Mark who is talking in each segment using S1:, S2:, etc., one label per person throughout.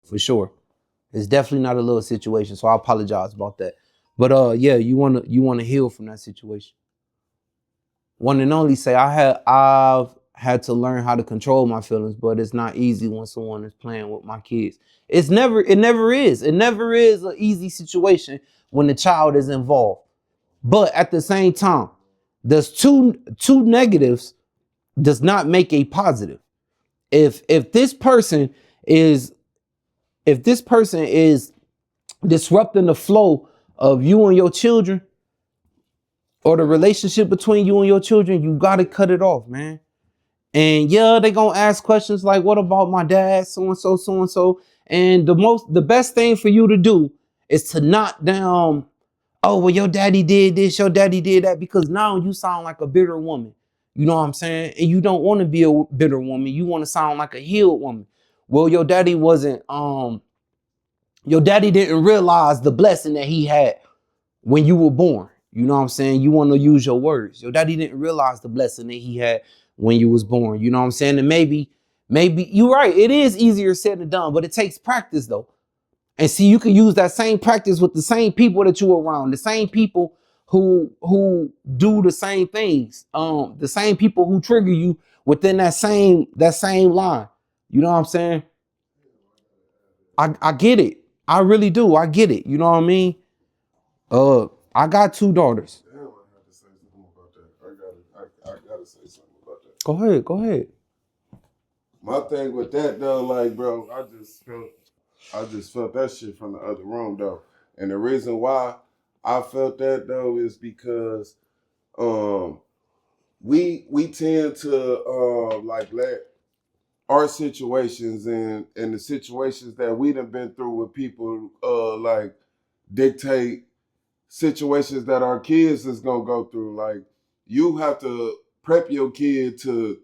S1: for sure. It's definitely not a little situation, so I apologize about that. But yeah, you wanna heal from that situation. One and only say I've had to learn how to control my feelings, but it's not easy when someone is playing with my kids. It never is an easy situation when the child is involved. But at the same time, there's two negatives does not make a positive. If this person is if this person is disrupting the flow of you and your children, or the relationship between you and your children, you gotta cut it off, man. And yeah, they gonna ask questions like, "What about my dad? So and so, so and so." And the best thing for you to do is to knock down. Oh, well, your daddy did this, your daddy did that, because now you sound like a bitter woman. You know what I'm saying? And you don't want to be a bitter woman. You want to sound like a healed woman. Well, your daddy didn't realize the blessing that he had when you were born. You know what I'm saying? You want to use your words. Your daddy didn't realize the blessing that he had when you was born. You know what I'm saying? And maybe you're right. It is easier said than done, but it takes practice though. And see, you can use that same practice with the same people that you're around, the same people who do the same things, the same people who trigger you within that same line. You know what I'm saying? I get it. I really do. I get it. You know what I mean? I got two daughters.
S2: Damn, I have to say something about that. I gotta say something about that.
S1: Go ahead. Go ahead.
S2: My thing with that though, like, bro, I just felt that shit from the other room though. And the reason why I felt that though is because um we tend to like let our situations and the situations that we done been through with people like dictate situations that our kids is gonna go through. Like you have to prep your kid to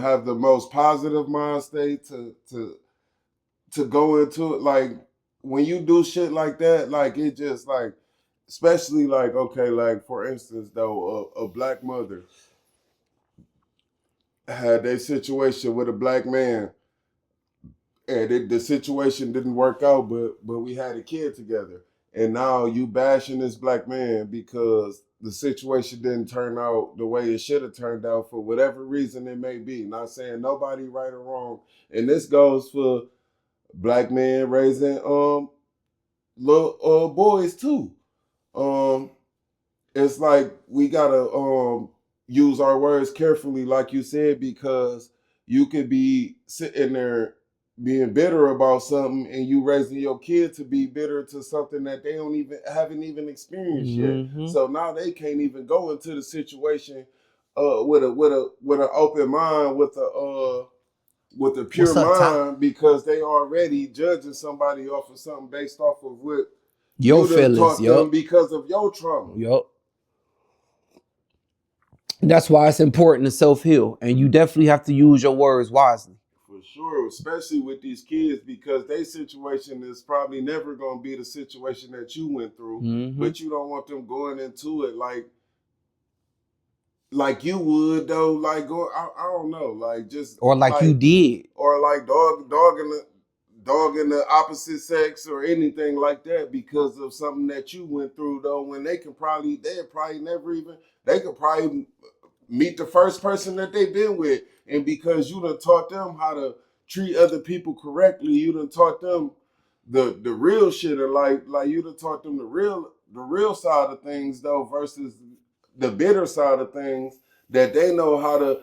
S2: have the most positive mind state to go into it. Like when you do shit like that, like it just like, especially like, okay, like for instance though, a black mother had a situation with a black man, and the situation didn't work out, but we had a kid together, and now you bashing this black man because the situation didn't turn out the way it should have turned out for whatever reason it may be. Not saying nobody right or wrong, and this goes for black men raising little boys too. Um, it's like we gotta use our words carefully, like you said, because you could be sitting there being bitter about something, and you raising your kid to be bitter to something that they don't even haven't even experienced yet.
S1: Mm-hmm.
S2: So now they can't even go into the situation with an open mind, with a pure
S1: What's up, Top?
S2: mind, because they already judging somebody off of something based off of what
S1: Your
S2: you done
S1: feelings.
S2: taught them
S1: Yup.
S2: because of your trauma.
S1: Yup. That's why it's important to self heal, and you definitely have to use your words wisely.
S2: For sure, especially with these kids, because their situation is probably never going to be the situation that you went through,
S1: Mm-hmm.
S2: but you don't want them going into it like you would though, like go, I don't know, like just
S1: Or like you
S2: like,
S1: did.
S2: or like dog in the opposite sex or anything like that because of something that you went through though, when they probably never even, they could probably meet the first person that they've been with, and because you done taught them how to treat other people correctly, you done taught them the real shit of life, like you done taught them the real side of things though, versus the bitter side of things, that they know how to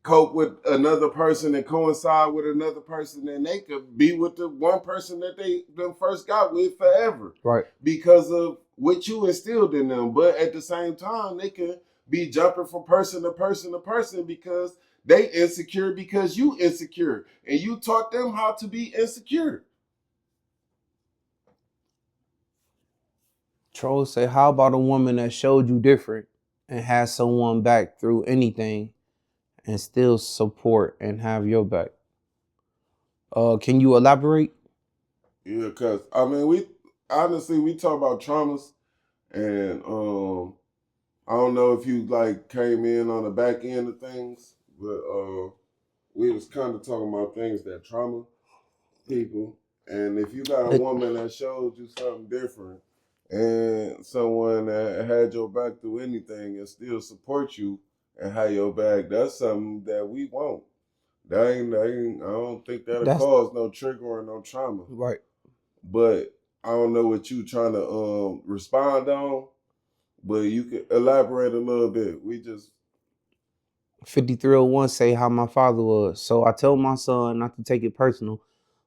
S2: cope with another person and coincide with another person, and they could be with the one person that they them first got with forever
S1: Right.
S2: because of what you instilled in them. But at the same time, they can be jumping from person to person to person because they insecure because you insecure and you taught them how to be insecure.
S1: Troll say, how about a woman that showed you different and has someone back through anything and still support and have your back? Can you elaborate?
S2: Yeah, because I mean, we honestly we talk about traumas, and I don't know if you like came in on the back end of things, but we was kind of talking about things that trauma. people. And if you got a woman that showed you something different and someone that had your back through anything and still support you and have your back, that's something that we want. I don't think that'll cause no trigger or no trauma.
S1: Right.
S2: But I don't know what you trying to respond on, but you can elaborate a little bit. We just
S1: 5301 say how my father was. So I told my son not to take it personal,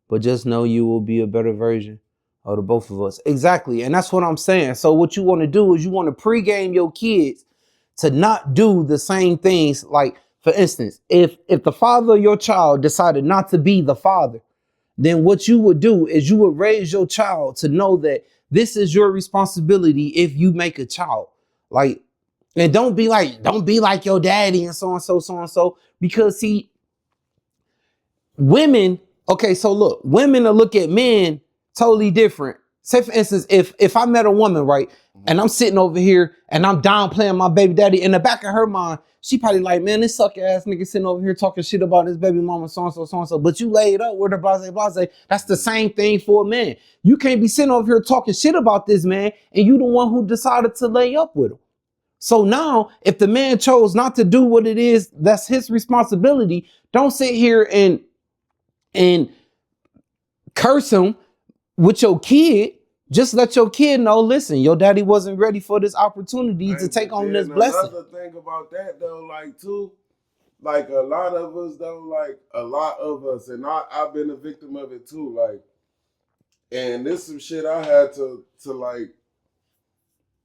S1: but just know you will be a better version of the both of us. Exactly. And that's what I'm saying. So what you want to do is you want to pregame your kids to not do the same things. Like, for instance, if the father of your child decided not to be the father, then what you would do is you would raise your child to know that this is your responsibility if you make a child. Like, and don't be like your daddy and so and so. Because see, women, okay, so look, women will look at men totally different. Say for instance, if I met a woman, right, and I'm sitting over here and I'm downplaying my baby daddy, in the back of her mind, she probably like, man, this suck ass nigga sitting over here talking shit about his baby mama, so and so, so and so. But you laid up with her, blase, blase. That's the same thing for a man. You can't be sitting over here talking shit about this man, and you the one who decided to lay up with him. So now, if the man chose not to do what it is, that's his responsibility. Don't sit here and curse him with your kid. Just let your kid know, listen, your daddy wasn't ready for this opportunity to take on this blessing.
S2: Another thing about that though, like too, like a lot of us though, like a lot of us, and I've been a victim of it too, like, and this some shit I had to like,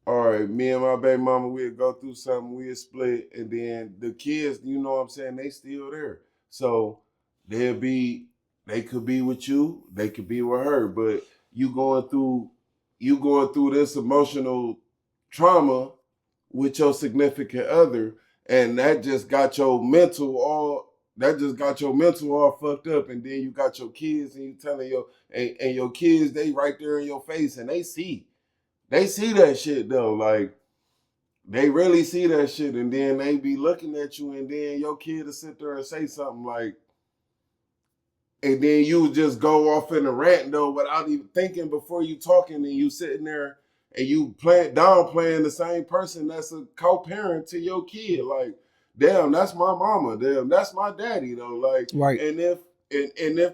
S2: all right, me and my baby mama, we'd go through something, we'd split, and then the kids, you know what I'm saying, they still there. So they could be with you, they could be with her, but you going through this emotional trauma with your significant other, and that just got your mental all fucked up, and then you got your kids and you telling and your kids, they right there in your face and they see that shit though, like they really see that shit, and then they be looking at you, and then your kid will sit there and say something like, and then you just go off in a rant though without even thinking before you talking, and you sitting there and you downplaying the same person that's a co-parent to your kid. Like, damn, that's my mama. Damn, that's my daddy though. Like,
S1: Right.
S2: And if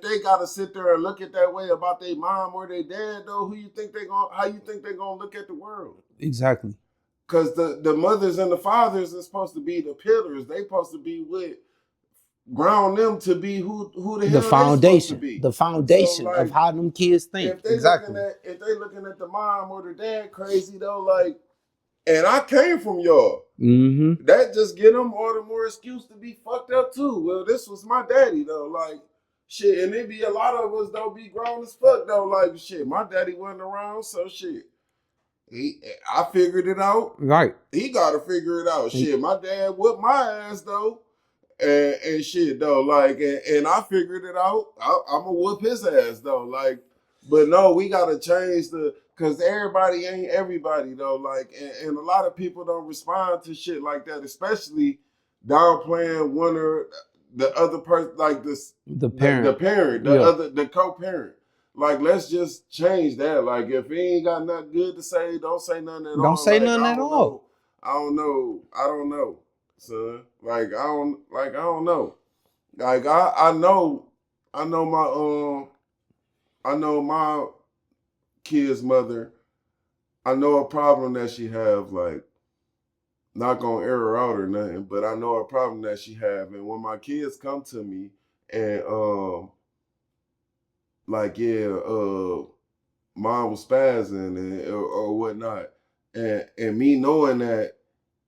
S2: they gotta sit there and look at that way about their mom or their dad though, how you think they gonna look at the world?
S1: Exactly.
S2: Because the mothers and the fathers are supposed to be the pillars. They supposed to be with ground them to be who the hell
S1: foundation,
S2: they supposed to be.
S1: The foundation
S2: So, like,
S1: of how them kids think.
S2: If they looking at the mom or the dad crazy though, like, and I came from y'all, that just get them all the more excuse to be fucked up too. Well, this was my daddy though, like shit, and it be a lot of us don't be grown as fuck though, like shit. My daddy wasn't around, so shit. I figured it out.
S1: Right.
S2: He got to figure it out. Shit, my dad whooped my ass though. And shit though, like, and I figured it out. I'm gonna whoop his ass though, like, but no, we gotta change cause everybody ain't everybody though, like, and a lot of people don't respond to shit like that, especially downplaying one or the other person, like the parent, the co-parent. Like, let's just change that. Like, if he ain't got nothing good to say, don't say nothing at all.
S1: Don't say nothing at all.
S2: I don't know. Son. Like I don't know. Like I know my kid's mother. I know a problem that she have, like, not gonna air her out or nothing, but I know a problem that she have. And when my kids come to me and like, yeah, mom was spazzing or whatnot, and me knowing that,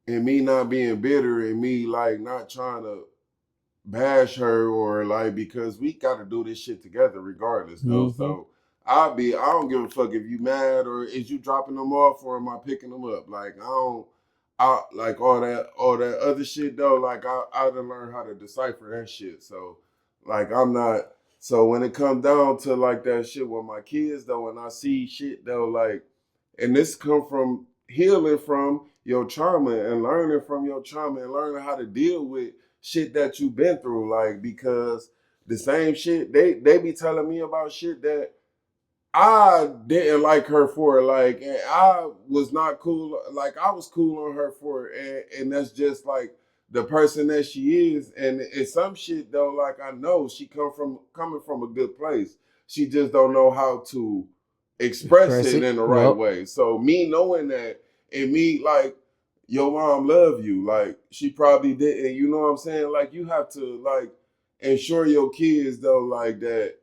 S2: and me not being bitter, and me like not trying to bash her or like, because we got to do this shit together regardless though. So I don't give a fuck if you mad or is you dropping them off or am I picking them up. Like I like all that other shit though. Like I done learned how to decipher that shit. So like I'm not. So when it comes down to like that shit with my kids though, and I see shit though, like, and this come from healing from your trauma and learning from your trauma and learning how to deal with shit that you've been through, like, because the same shit. They be telling me about shit that I didn't like her for, like, and I was not cool. Like, I was cool on her for it, and that's just like the person that she is. And it's some shit though. Like, I know she coming from a good place. She just don't know how to express it in the right way. So me knowing that, and me like, your mom love you. Like, she probably didn't. You know what I'm saying? Like, you have to like ensure your kids though, like that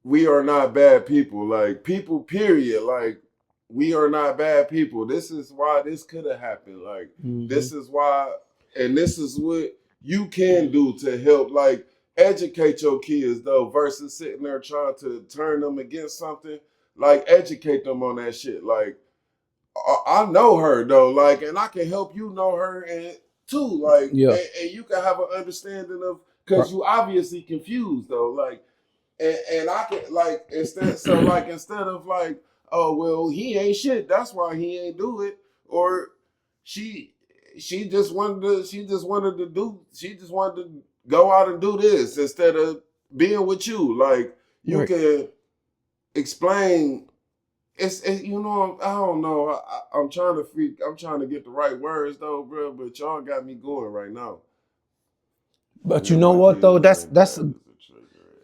S2: we are not bad people. Like, people, period. Like, we are not bad people. This is why this could have happened. Like, this is why, and this is what you can do to help, like, educate your kids, though, versus sitting there trying to turn them against something. Like, educate them on that shit. Like, I know her, though, like, and I can help you know her, and too, like, and you can have an understanding of, because you obviously confused, though, like, and I can like instead of like, oh well, he ain't shit, that's why he ain't do it, or she just wanted to go out and do this instead of being with you. Like, you can explain. You know, I don't know. I'm trying to get the right words though, bro. But y'all got me going right now.
S1: But you know what though? That's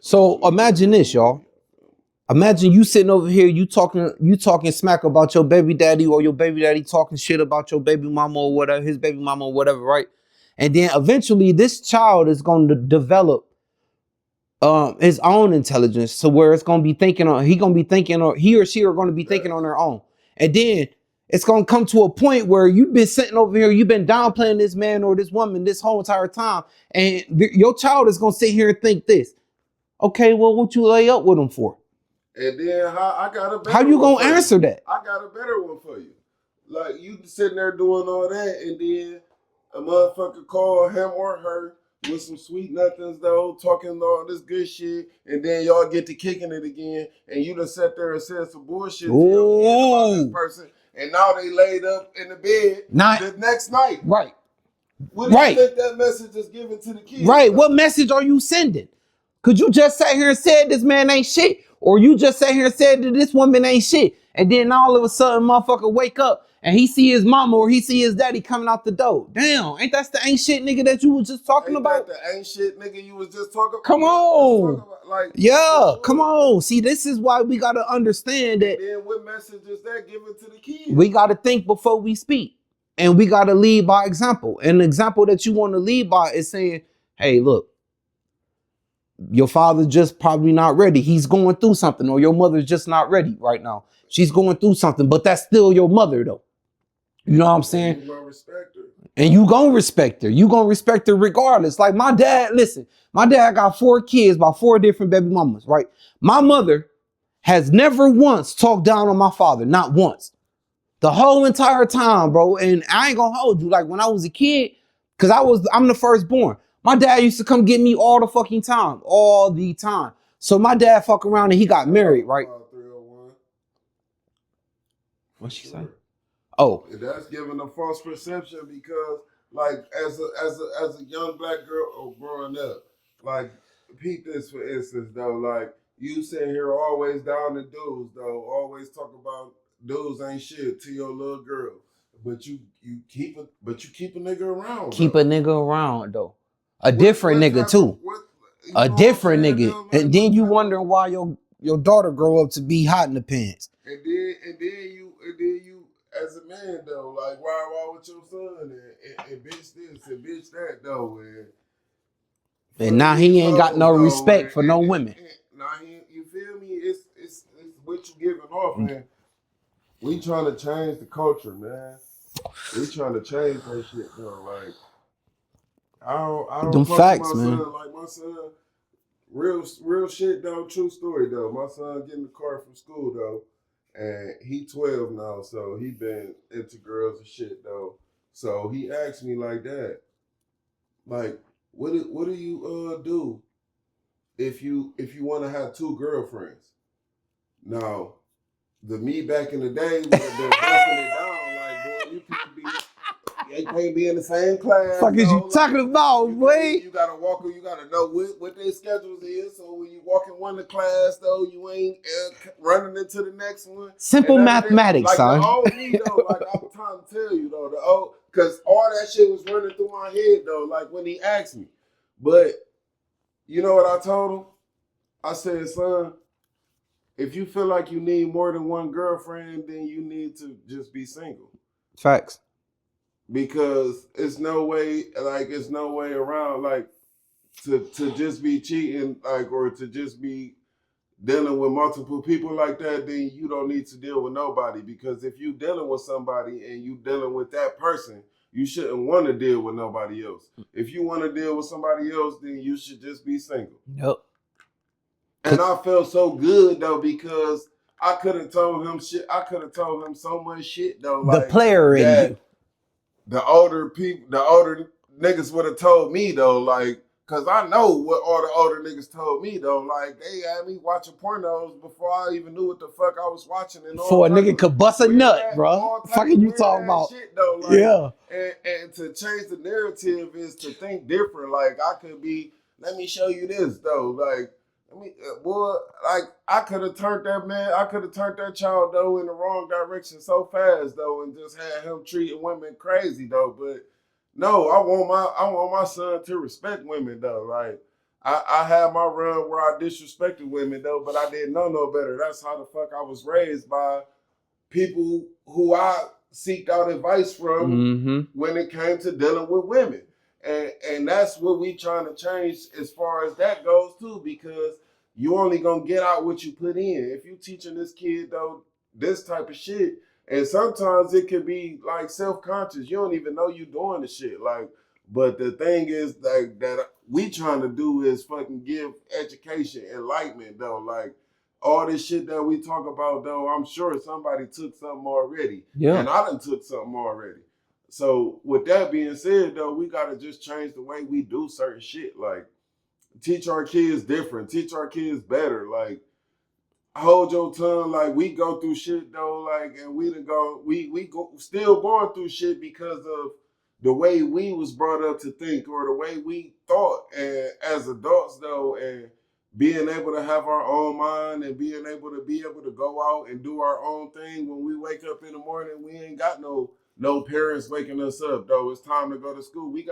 S1: so. Imagine this, y'all. Imagine you sitting over here, you talking smack about your baby daddy, or your baby daddy talking shit about your baby mama or whatever, his baby mama or whatever, right? And then eventually this child is going to develop his own intelligence to where it's going to be thinking on, he or she are going to be thinking on their own. And then it's going to come to a point where you've been sitting over here, you've been downplaying this man or this woman this whole entire time, and your child is going to sit here and think this. Okay, well, what you lay up with him for?
S2: And then I got a better
S1: how you gonna answer that?
S2: I got a better one for you. Like, you sitting there doing all that, and then a motherfucker call him or her with some sweet nothings though, talking all this good shit, and then y'all get to kicking it again, and you done sat there and said some bullshit to your kid about this person, and now they laid up in the bed the next night.
S1: Right.
S2: What do you think that message is given to the kids?
S1: Right. Though? What message are you sending? Could you just sat here and said this man ain't shit? Or you just sat here and said that this woman ain't shit? And then all of a sudden motherfucker wake up and he see his mama or he see his daddy coming out the door. Damn, ain't that the ain't shit nigga that you was just talking about?
S2: That the ain't shit nigga you was just talking about?
S1: Come on. Come on. See, this is why we gotta understand that.
S2: And then what message is that given to the kids?
S1: We gotta think before we speak. And we gotta lead by example. And the example that you want to lead by is saying, hey, look, your father's just probably not ready. He's going through something, or your mother's just not ready right now. She's going through something, but that's still your mother though. You know what I'm saying?
S2: You gonna respect her.
S1: And you gonna respect her. You gonna respect her regardless. Like my dad, listen, my dad got 4 kids by 4 different baby mamas, right? My mother has never once talked down on my father, not once. The whole entire time, bro. And I ain't gonna hold you. Like when I was a kid, because I'm the firstborn. My dad used to come get me all the fucking time. All the time. So my dad fuck around and he got married, right? What'd she say? Oh.
S2: That's giving a false perception because, like, as a young black girl growing up, like, peep this for instance though, like, you sitting here always down the dudes though, always talk about dudes ain't shit to your little girl. But you keep a nigga around.
S1: Keep a nigga around though. A different nigga too. A different nigga. And then you wondering why your daughter grow up to be hot in the pants.
S2: And then you as a man though, like why with your son and bitch this and bitch that though,
S1: and now he ain't got no respect for no women.
S2: Now you feel me? It's what you giving off, man. We trying to change the culture, man. We trying to change that shit though. Like I don't
S1: them
S2: talk
S1: facts,
S2: to my
S1: man.
S2: son. Like my son, real shit though. True story though. My son getting the car from school though, and he 12 now, so he been into girls and shit though. So he asked me like that, like, what do you do if you want to have 2 girlfriends? Now, the me back in the day would have been busting it down like, boy, you could be they can't be in the same class.
S1: Fuck is you talking about, boy?
S2: You gotta walk. You gotta know what their schedules is. So when you walk in one class, though, you ain't running into the next one.
S1: Simple mathematics,
S2: like
S1: son.
S2: the old me, though. Like I'm trying to tell you, though, the old, because all that shit was running through my head, though. Like when he asked me, but you know what I told him? I said, son, if you feel like you need more than one girlfriend, then you need to just be single.
S1: Facts.
S2: Because it's no way around, like, to just be cheating, like, or to just be dealing with multiple people like that, then you don't need to deal with nobody. Because if you dealing with somebody and you dealing with that person, you shouldn't want to deal with nobody else. If you want to deal with somebody else, then you should just be single.
S1: Yep.
S2: And I felt so good, though, because I could have told him shit. I could have told him so much shit, though. Like,
S1: the player in you.
S2: The older niggas would have told me, though, like, because I know what all the older niggas told me, though. Like, they had me watching pornos before I even knew what the fuck I was watching. And
S1: before a nigga could bust a nut, bro. Fucking you talking about?
S2: Shit, though. Like,
S1: yeah.
S2: And to change the narrative is to think different. Like, I could be, let me show you this, though. Like, boy, like, I could have turned that child, though, in the wrong direction so fast, though, and just had him treating women crazy, though. But no, I want my son to respect women, though. Like, I had my run where I disrespected women, though, but I didn't know no better. That's how the fuck I was raised, by people who I seeked out advice from when it came to dealing with women. And that's what we trying to change as far as that goes, too, because you only gonna get out what you put in. If you teaching this kid, though, this type of shit, and sometimes it can be like self-conscious. You don't even know you doing the shit. Like, but the thing is, like, that we trying to do is fucking give education, enlightenment, though. Like, all this shit that we talk about, though, I'm sure somebody took something already. Yeah. And I done took something already. So with that being said, though, we gotta just change the way we do certain shit. Like, teach our kids different, teach our kids better. Like, hold your tongue. Like, we go through shit, though, like, and we go still going through shit because of the way we was brought up to think, or the way we thought, and as adults, though, and being able to have our own mind and being able to go out and do our own thing. When we wake up in the morning, we ain't got no parents waking us up, though. It's time to go to school. We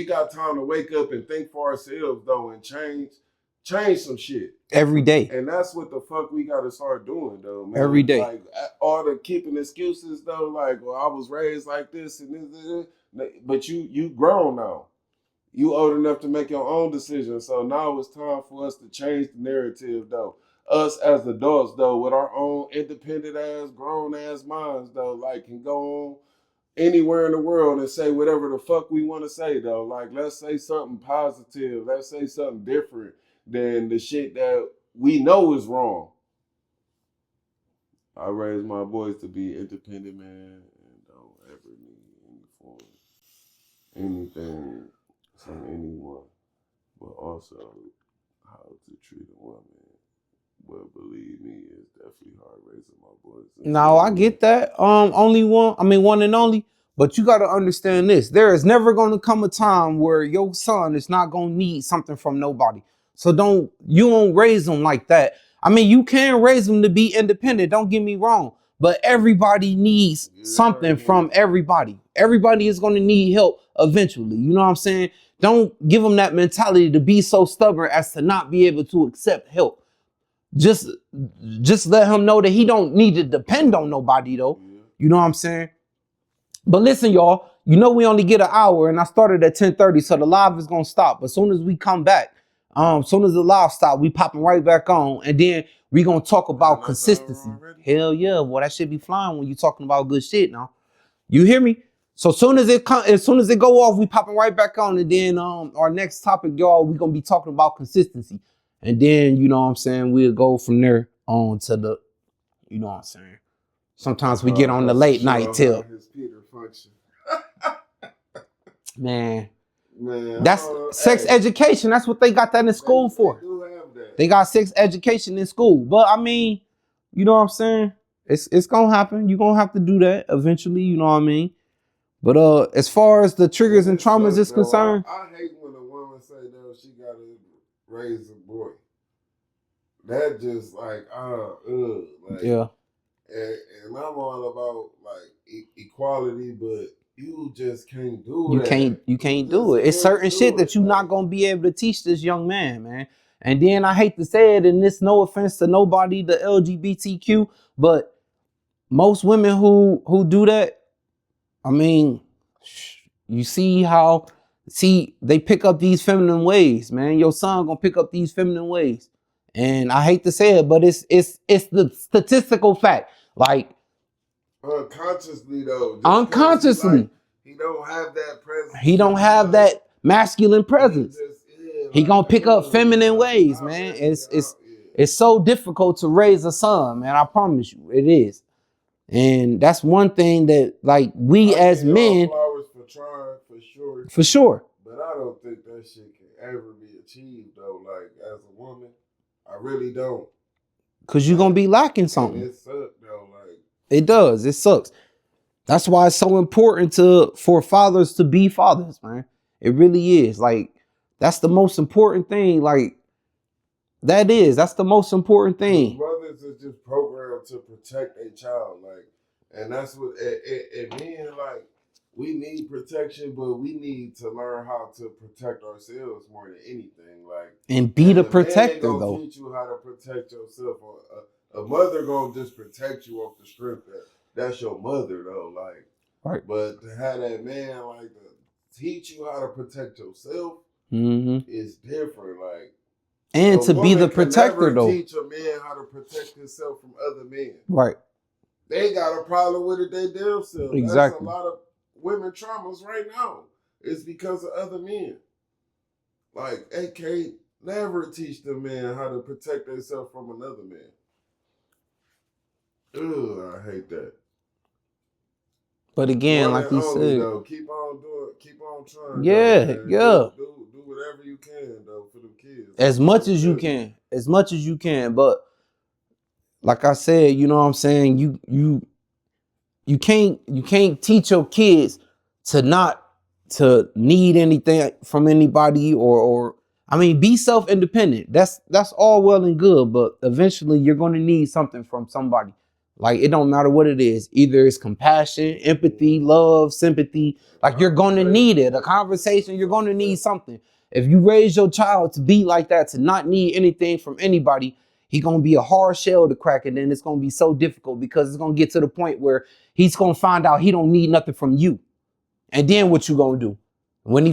S2: got time to wake up and think for ourselves, though, and change some shit
S1: every day.
S2: And that's what the fuck we got to start doing, though, man.
S1: Every day.
S2: Like, all the keeping excuses, though, like, well, I was raised like this and this. But you grown now. You old enough to make your own decisions. So now it's time for us to change the narrative, though. Us as adults, though, with our own independent ass, grown ass minds, though, like, can go on anywhere in the world and say whatever the fuck we want to say, though. Like, let's say something positive. Let's say something different than the shit that we know is wrong. I raised my boys to be independent, man, and don't ever need anything from anyone, but also how to treat a woman. But believe me, it's definitely hard raising my boys.
S1: No, I get that. One and only. But you got to understand this. There is never going to come a time where your son is not going to need something from nobody. So you won't raise them like that. I mean, you can raise them to be independent. Don't get me wrong. But everybody needs something from everybody. Everybody is going to need help eventually. You know what I'm saying? Don't give them that mentality to be so stubborn as to not be able to accept help. Just let him know that he don't need to depend on nobody, though. You know what I'm saying? But listen, y'all, you know we only get an hour, and I started at 10:30, so the live is gonna stop. But as soon as we come back, soon as the live stop, we popping right back on, and then we gonna talk about consistency. Hell yeah, boy, that shit be flying when you talking about good shit now. You hear me? So as soon as it go off, we popping right back on, and then our next topic, y'all, we gonna be talking about consistency. And then, you know what I'm saying, we'll go from there on to the, you know what I'm saying. Sometimes we get on the late night till. Man, that's sex education. That's what they got that in school for. They got sex education in school. But I mean, you know what I'm saying? It's gonna happen. You're gonna have to do that eventually, you know what I mean? But as far as the triggers and
S2: it
S1: traumas
S2: sucks,
S1: is
S2: though.
S1: concerned,
S2: I hate when a woman say though she gotta raise a boy. That just like like
S1: yeah,
S2: and I'm all about like equality, but you just can't do
S1: you
S2: that.
S1: can't
S2: You
S1: do
S2: just
S1: it. It's
S2: can't
S1: certain shit
S2: do
S1: that
S2: it.
S1: you're not
S2: Like,
S1: gonna be able to teach this young man, man. And then I hate to say it, and this no offense to nobody, the LGBTQ, but most women who do that, I mean, you see they pick up these feminine ways, man. Your son gonna pick up these feminine ways, and I hate to say it, but it's the statistical fact. Like
S2: unconsciously though, just cause
S1: unconsciously,
S2: he don't have that
S1: he
S2: presence
S1: don't
S2: in the
S1: have
S2: house.
S1: that masculine
S2: He
S1: presence.
S2: just
S1: He gonna pick up feminine
S2: like he
S1: ways,
S2: not
S1: man.
S2: ready.
S1: It's so difficult to raise a son, man. I promise you, it is. And that's one thing that like we
S2: I
S1: as
S2: give y'all
S1: men,
S2: flowers for trying for sure,
S1: for sure.
S2: but I don't think that shit can ever be achieved though. Like as a woman, I really don't.
S1: Cause you're gonna
S2: Like,
S1: be lacking
S2: and
S1: something.
S2: it sucks though. Like
S1: It does. It sucks. That's why it's so important for fathers to be fathers, man. It really is. Like, that's the most important thing. Like, that's the most important thing.
S2: mothers is just programmed to protect a child, like, and that's what and men like. We need protection, but we need to learn how to protect ourselves more than anything. Like,
S1: And be
S2: and
S1: the
S2: a man ain't
S1: protector,
S2: gonna
S1: though.
S2: teach you how to protect yourself. A mother gonna just protect you off the strength that that's your mother, though. Like,
S1: Right.
S2: but to have that man like to teach you how to protect yourself is different. Like,
S1: And
S2: a
S1: to be the
S2: woman can
S1: protector,
S2: never
S1: though.
S2: teach a man how to protect himself from other men.
S1: Right.
S2: They got a problem with it they damn self.
S1: Exactly.
S2: That's a lot of women traumas right now. It's because of other men. Like, they can't never teach the man how to protect themselves from another man. Ugh, I hate that.
S1: But again,
S2: One
S1: like
S2: and
S1: he
S2: only
S1: said,
S2: though. Keep on doing, keep on trying.
S1: yeah,
S2: Though, man.
S1: yeah.
S2: Do whatever you can though for them kids.
S1: As much as you can. As much as you can. But like I said, you know what I'm saying? You can't teach your kids to not to need anything from anybody or I mean be self-independent. That's all well and good, but eventually you're going to need something from somebody. Like it don't matter what it is. Either it's compassion, empathy, love, sympathy. Like you're going to need it. A conversation, you're going to need something. If you raise your child to be like that, to not need anything from anybody, he gonna be a hard shell to crack, and then it's gonna be so difficult because it's gonna get to the point where he's gonna find out he don't need nothing from you. And then what you gonna do? When he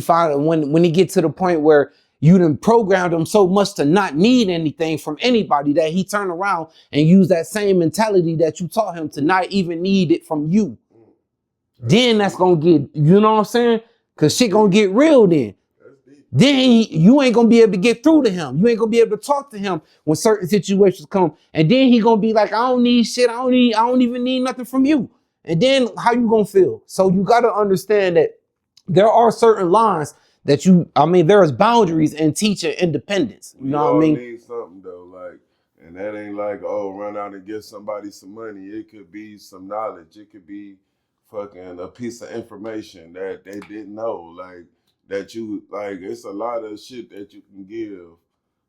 S1: get to the point where you done programmed him so much to not need anything from anybody that he turn around and use that same mentality that you taught him to not even need it from you. Then that's gonna get, you know what I'm saying? Cause shit gonna get real then. Then you ain't gonna be able to get through to him. You ain't gonna be able to talk to him when certain situations come. And then he gonna be like, I don't need shit. I don't even need nothing from you. And then how you gonna feel? So you gotta understand that there are certain lines that there's boundaries in teaching independence. You know what I mean?
S2: We all need something though, like, and that ain't like, oh, run out and get somebody some money. It could be some knowledge. It could be fucking a piece of information that they didn't know. Like that you like it's a lot of shit that you can give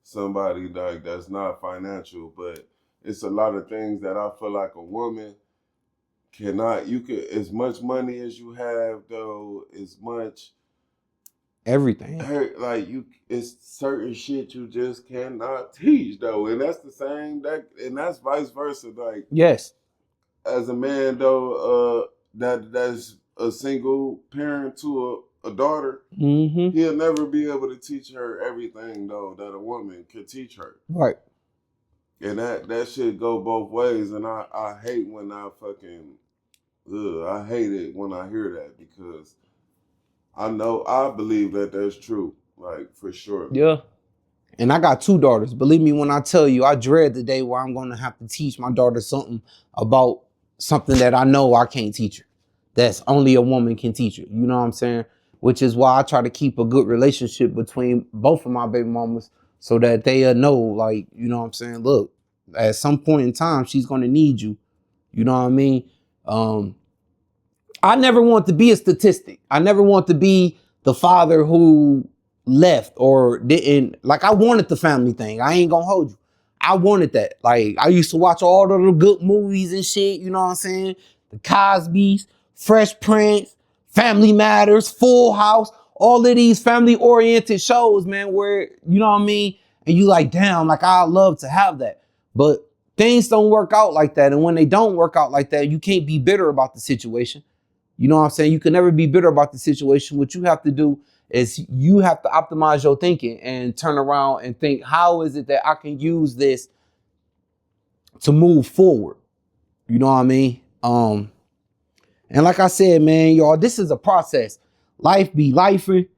S2: somebody like that's not financial, but it's a lot of things that I feel like a woman cannot. You could as much money as you have though, as much
S1: Everything.
S2: like you it's certain shit you just cannot teach though. And that's the same and that's vice versa. Like
S1: Yes.
S2: as a man though, that's a single parent to a daughter, he'll never be able to teach her everything though that a woman could teach her.
S1: Right.
S2: And that shit go both ways. And I hate when I hate it when I hear that because I believe that that's true, like for sure.
S1: Yeah. And I got 2 daughters. Believe me when I tell you, I dread the day where I'm gonna have to teach my daughter something about something that I know I can't teach her. That's only a woman can teach her. You know what I'm saying? Which is why I try to keep a good relationship between both of my baby mamas so that they know, like, you know what I'm saying? Look, at some point in time, she's gonna need you. You know what I mean? I never want to be a statistic. I never want to be the father who left or didn't. Like, I wanted the family thing. I ain't gonna hold you. I wanted that. Like, I used to watch all the good movies and shit. You know what I'm saying? The Cosby's, Fresh Prince, Family Matters, Full House, all of these family oriented shows, man, where, you know what I mean? And you like, damn, like, I love to have that. But things don't work out like that. And when they don't work out like that, you can't be bitter about the situation. You know what I'm saying? You can never be bitter about the situation. What you have to do is you have to optimize your thinking and turn around and think, how is it that I can use this to move forward? You know what I mean? And like I said, man, y'all, this is a process. Life be lifing,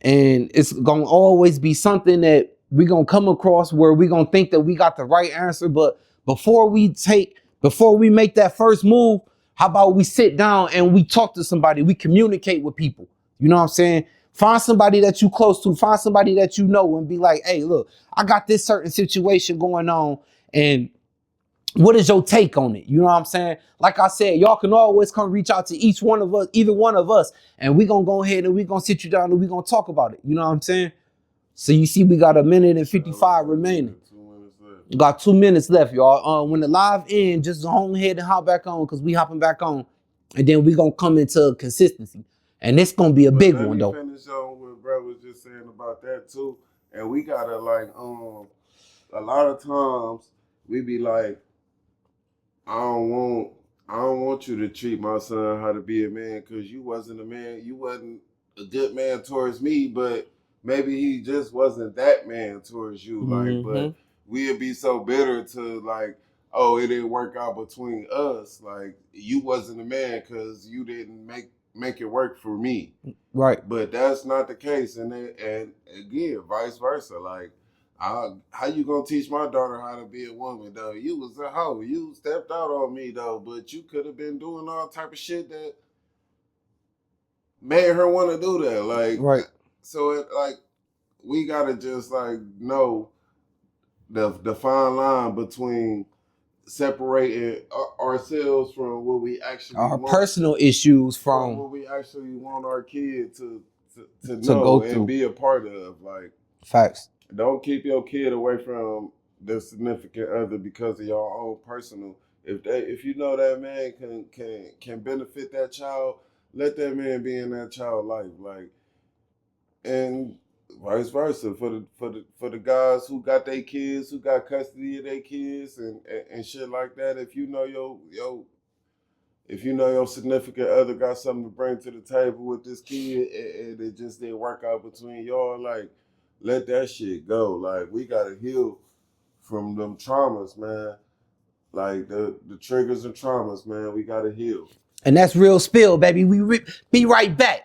S1: and it's gonna always be something that we're gonna come across where we're gonna think that we got the right answer. But before we make that first move, how about we sit down and we talk to somebody, we communicate with people. You know what I'm saying? Find somebody that you close to, find somebody that you know, and be like, hey, look, I got this certain situation going on, and what is your take on it? You know what I'm saying? Like I said, y'all can always come reach out to each one of us, either one of us, and we gonna go ahead and we gonna sit you down and we gonna talk about it. You know what I'm saying? So you see, we got 1:55 remaining. We got 2 minutes left, y'all. When the live end, just go ahead and hop back on, because we hopping back on, and then we gonna come into consistency, and it's gonna be a big one though.
S2: Finish on what bro was just saying about that too, and we gotta like a lot of times we be like, I don't want you to treat my son how to be a man, because you wasn't a man. You wasn't a good man towards me, but maybe he just wasn't that man towards you. Like, but we'd be so bitter to like, oh, it didn't work out between us. Like, you wasn't a man because you didn't make it work for me.
S1: Right.
S2: But that's not the case. And again, vice versa. Like, how you gonna teach my daughter how to be a woman though? You was a hoe. You stepped out on me though, but you could have been doing all type of shit that made her want to do that. Like,
S1: right.
S2: So it like we gotta just like know the fine line between separating ourselves from what we actually
S1: Our
S2: want,
S1: personal issues from
S2: what we actually want our kid to know
S1: go through
S2: and be a part of. Like,
S1: facts.
S2: Don't keep your kid away from their significant other because of your own personal. If you know that man can benefit that child, let that man be in that child life. Like, and vice versa for the guys who got their kids, who got custody of their kids and shit like that. If you know your significant other got something to bring to the table with this kid and it just didn't work out between y'all, like, let that shit go. Like, we gotta heal from them traumas, man. Like the triggers and traumas, man. We gotta heal.
S1: And that's real spill, baby. We be right back.